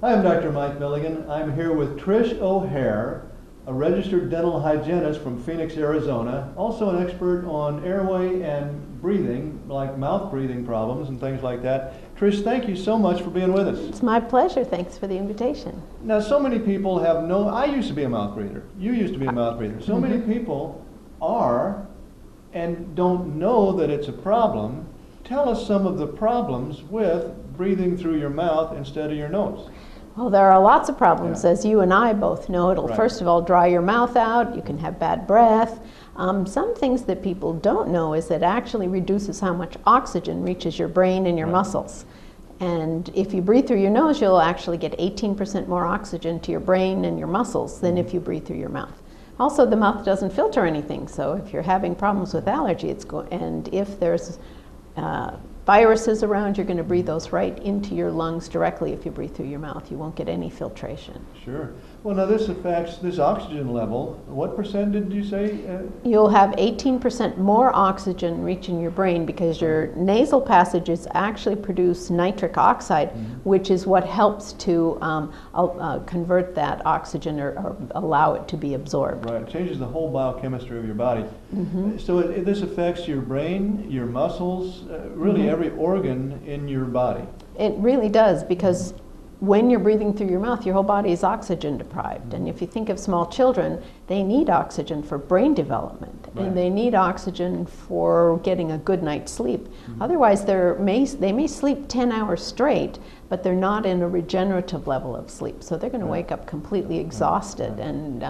Hi, I'm Dr. Mike Milligan. I'm here with Trish OHehir, a registered dental hygienist from Phoenix, Arizona, also an expert on airway and breathing, like mouth breathing problems and things like that. Trish, thank you so much for being with us. It's my pleasure. Thanks for the invitation. Now, so many people have I used to be a mouth breather. You used to be a mouth breather. So many people are and don't know that it's a problem. Tell us some of the problems with breathing through your mouth instead of your nose. Well, there are lots of problems, as you and I both know. It'll first of all dry your mouth out. You can have bad breath. Some things that people don't know is that it actually reduces how much oxygen reaches your brain and your muscles. And if you breathe through your nose, you'll actually get 18% more oxygen to your brain and your muscles than if you breathe through your mouth. Also, the mouth doesn't filter anything, so if you're having problems with allergy, and if there's viruses around, you're going to breathe those right into your lungs directly if you breathe through your mouth. You won't get any filtration. Sure. Well, now this affects this oxygen level. What percent did you say? You'll have 18% more oxygen reaching your brain because your nasal passages actually produce nitric oxide, which is what helps to convert that oxygen or allow it to be absorbed. Right. It changes the whole biochemistry of your body. So this affects your brain, your muscles, really every organ in your body. It really does, because when you're breathing through your mouth, your whole body is oxygen deprived. And if you think of small children, they need oxygen for brain development, and they need oxygen for getting a good night's sleep. Otherwise, they may sleep 10 hours straight, but they're not in a regenerative level of sleep. So they're going to wake up completely exhausted and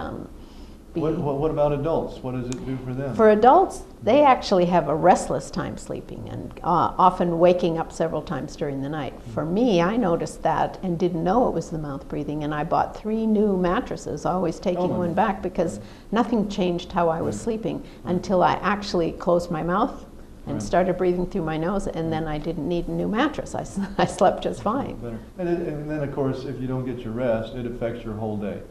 What about adults? What does it do for them? For adults, they actually have a restless time sleeping and often waking up several times during the night. For me, I noticed that and didn't know it was the mouth breathing, and I bought 3 new mattresses, always taking one back because nothing changed how I was sleeping until I actually closed my mouth and started breathing through my nose, and then I didn't need a new mattress. I slept just fine. And then, of course, if you don't get your rest, it affects your whole day.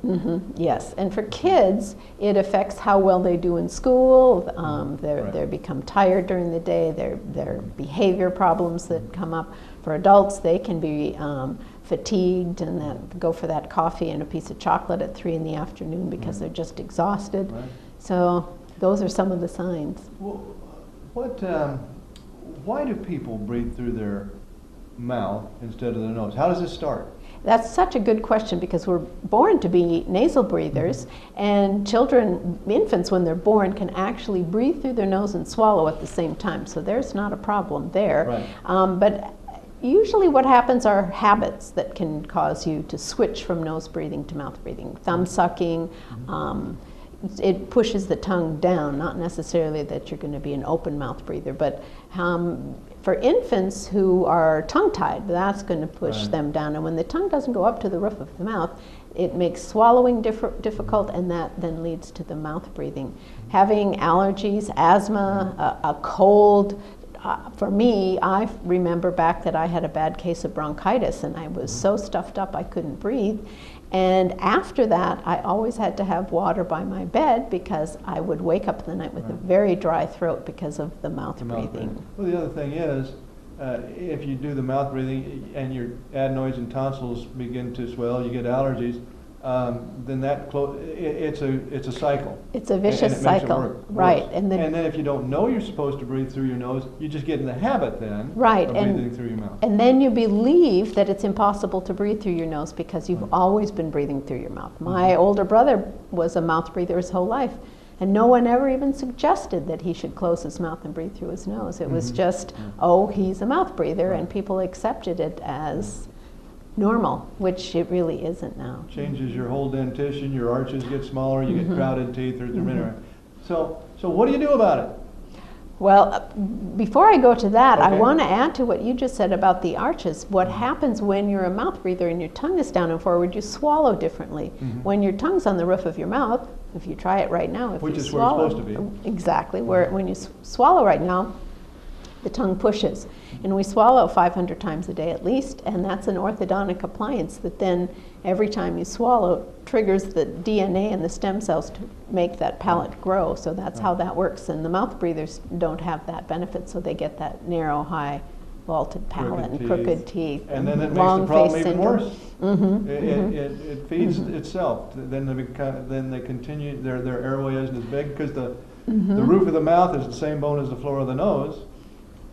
Yes, and for kids, it affects how well they do in school. They become tired during the day. Their behavior problems that come up. For adults, they can be fatigued and go for that coffee and a piece of chocolate at 3 in the afternoon because they're just exhausted. So those are some of the signs. Well, why do people breathe through their mouth instead of their nose? How does this start? That's such a good question, because we're born to be nasal breathers, and infants, when they're born, can actually breathe through their nose and swallow at the same time. So there's not a problem there. But usually what happens are habits that can cause you to switch from nose breathing to mouth breathing. Thumb sucking, it pushes the tongue down, not necessarily that you're going to be an open mouth breather, but for infants who are tongue-tied, that's going to push them down. And when the tongue doesn't go up to the roof of the mouth, it makes swallowing difficult, and that then leads to the mouth breathing. Having allergies, asthma, a cold. For me, I remember back that I had a bad case of bronchitis, and I was so stuffed up I couldn't breathe. And after that, I always had to have water by my bed because I would wake up in the night with a very dry throat because of the mouth breathing. Well, the other thing is, if you do the mouth breathing and your adenoids and tonsils begin to swell, you get allergies, then it's a cycle. It's a vicious cycle, right? And then if you don't know you're supposed to breathe through your nose, you just get in the habit then of breathing through your mouth. And then you believe that it's impossible to breathe through your nose because you've always been breathing through your mouth. My older brother was a mouth breather his whole life, and no one ever even suggested that he should close his mouth and breathe through his nose. It was just, oh, he's a mouth breather, and people accepted it as normal, which it really isn't now. Changes your whole dentition, your arches get smaller, you get crowded teeth. So what do you do about it? Well, before I go to that, I want to add to what you just said about the arches. What happens when you're a mouth breather and your tongue is down and forward, you swallow differently. When your tongue's on the roof of your mouth, if you try it right now, which is where it's supposed to be. Exactly, when you swallow right now, the tongue pushes. And we swallow 500 times a day at least, and that's an orthodontic appliance that then every time you swallow triggers the DNA and the stem cells to make that palate grow. So that's how that works. And the mouth breathers don't have that benefit, so they get that narrow, high vaulted palate and crooked teeth. And then it makes the long problem face even syndrome. worse. It feeds itself. Then they continue, their airway isn't as big because the roof of the mouth is the same bone as the floor of the nose.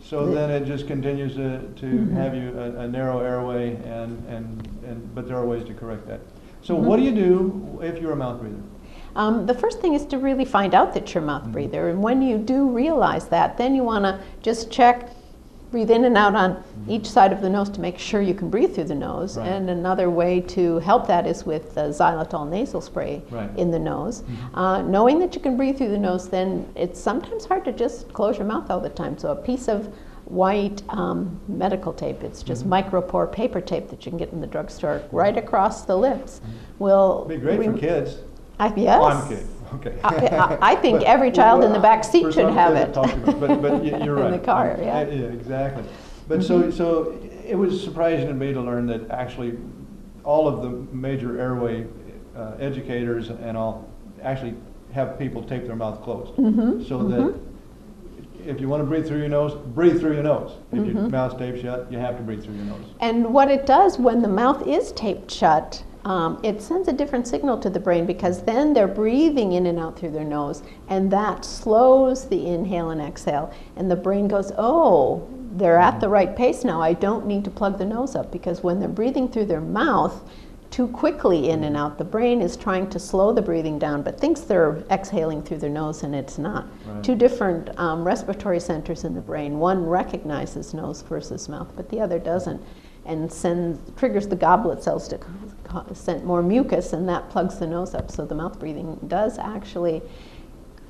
So then it just continues to have you a narrow airway, but there are ways to correct that. So what do you do if you're a mouth breather? The first thing is to really find out that you're a mouth breather, and when you do realize that, then you want to just check, breathe in and out on each side of the nose to make sure you can breathe through the nose. Right. And another way to help that is with xylitol nasal spray in the nose. Knowing that you can breathe through the nose, then it's sometimes hard to just close your mouth all the time. So a piece of white medical tape, it's just micropore paper tape that you can get in the drugstore right across the lips, will Be great for kids. Yes. Oh, I'm kidding. Okay. I think every child in the back seat should have it. But you're right. In the car, yeah. Yeah, exactly. But so it was surprising to me to learn that actually all of the major airway educators and all actually have people tape their mouth closed, so that if you want to breathe through your nose, breathe through your nose. If your mouth's taped shut, you have to breathe through your nose. And what it does when the mouth is taped shut, it sends a different signal to the brain, because then they're breathing in and out through their nose, and that slows the inhale and exhale, and the brain goes, oh, they're at the right pace now, I don't need to plug the nose up, because when they're breathing through their mouth too quickly in and out, the brain is trying to slow the breathing down, but thinks they're exhaling through their nose, and it's not. Right. Two different respiratory centers in the brain. One recognizes nose versus mouth, but the other doesn't, and triggers the goblet cells to send more mucus, and that plugs the nose up. So the mouth breathing does actually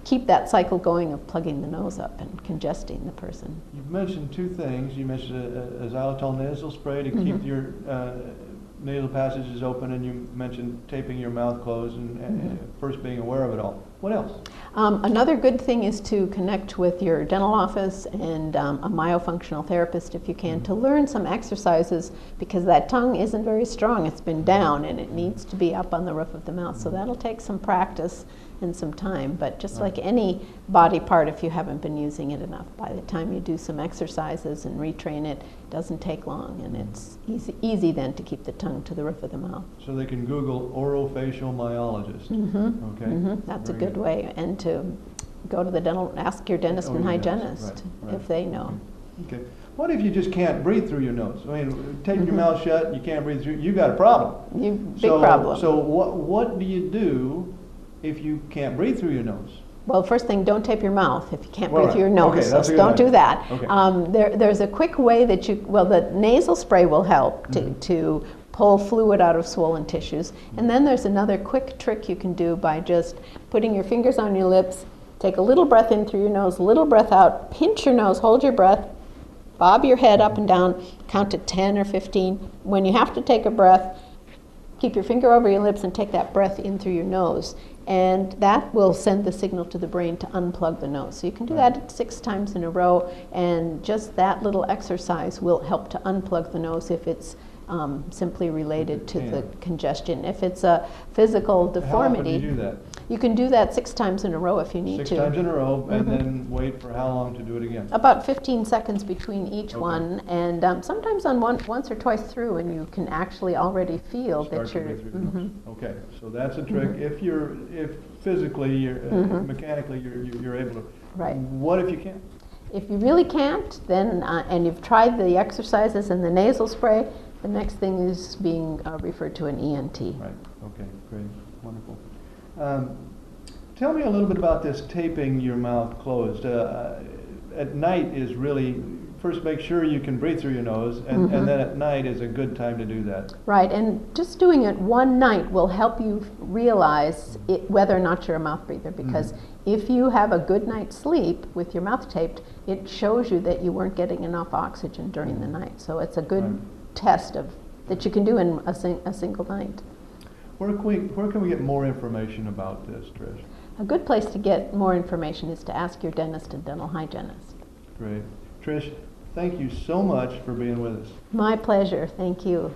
keep that cycle going of plugging the nose up and congesting the person. You've mentioned two things. You mentioned a xylitol nasal spray to keep your nasal passages open, and you mentioned taping your mouth closed and first being aware of it all. What else? Another good thing is to connect with your dental office and a myofunctional therapist if you can, to learn some exercises, because that tongue isn't very strong. It's been down and it needs to be up on the roof of the mouth. So that'll take some practice and some time, but just like any body part, if you haven't been using it enough, by the time you do some exercises and retrain it, it doesn't take long, and it's easy then to keep the tongue to the roof of the mouth. So they can Google orofacial myologist. Okay. That's a good way, and to go to the dental, ask your dentist and hygienist if they know. Okay. What if you just can't breathe through your nose? I mean, tape your mouth shut, you can't breathe through, you got a problem. Big problem. So what do you do if you can't breathe through your nose? Well, first thing, don't tape your mouth if you can't breathe through your nose. Okay, so don't do that. Okay. There's a quick way that the nasal spray will help to pull fluid out of swollen tissues. And then there's another quick trick you can do by just putting your fingers on your lips, take a little breath in through your nose, a little breath out, pinch your nose, hold your breath, bob your head up and down, count to 10 or 15. When you have to take a breath, keep your finger over your lips and take that breath in through your nose. And that will send the signal to the brain to unplug the nose. So you can do that 6 times in a row, and just that little exercise will help to unplug the nose if it's simply related to the congestion. If it's a physical deformity, how often do you do that? You can do that 6 times in a row if you need to. 6 times in a row, and then wait for how long to do it again? About 15 seconds between each one, and sometimes on once or twice through, and you can actually already feel that you're. Okay, so that's a trick. If physically, mechanically, you're able to. Right. What if you can't? If you really can't, then and you've tried the exercises and the nasal spray, the next thing is being referred to an ENT. Right. Okay. Great. Wonderful. Tell me a little bit about this taping your mouth closed. At night is really, first make sure you can breathe through your nose, and then at night is a good time to do that. Right, and just doing it one night will help you realize whether or not you're a mouth breather, because if you have a good night's sleep with your mouth taped, it shows you that you weren't getting enough oxygen during the night. So it's a good test that you can do in a single night. Where can we get more information about this, Trish? A good place to get more information is to ask your dentist and dental hygienist. Great. Trish, thank you so much for being with us. My pleasure. Thank you.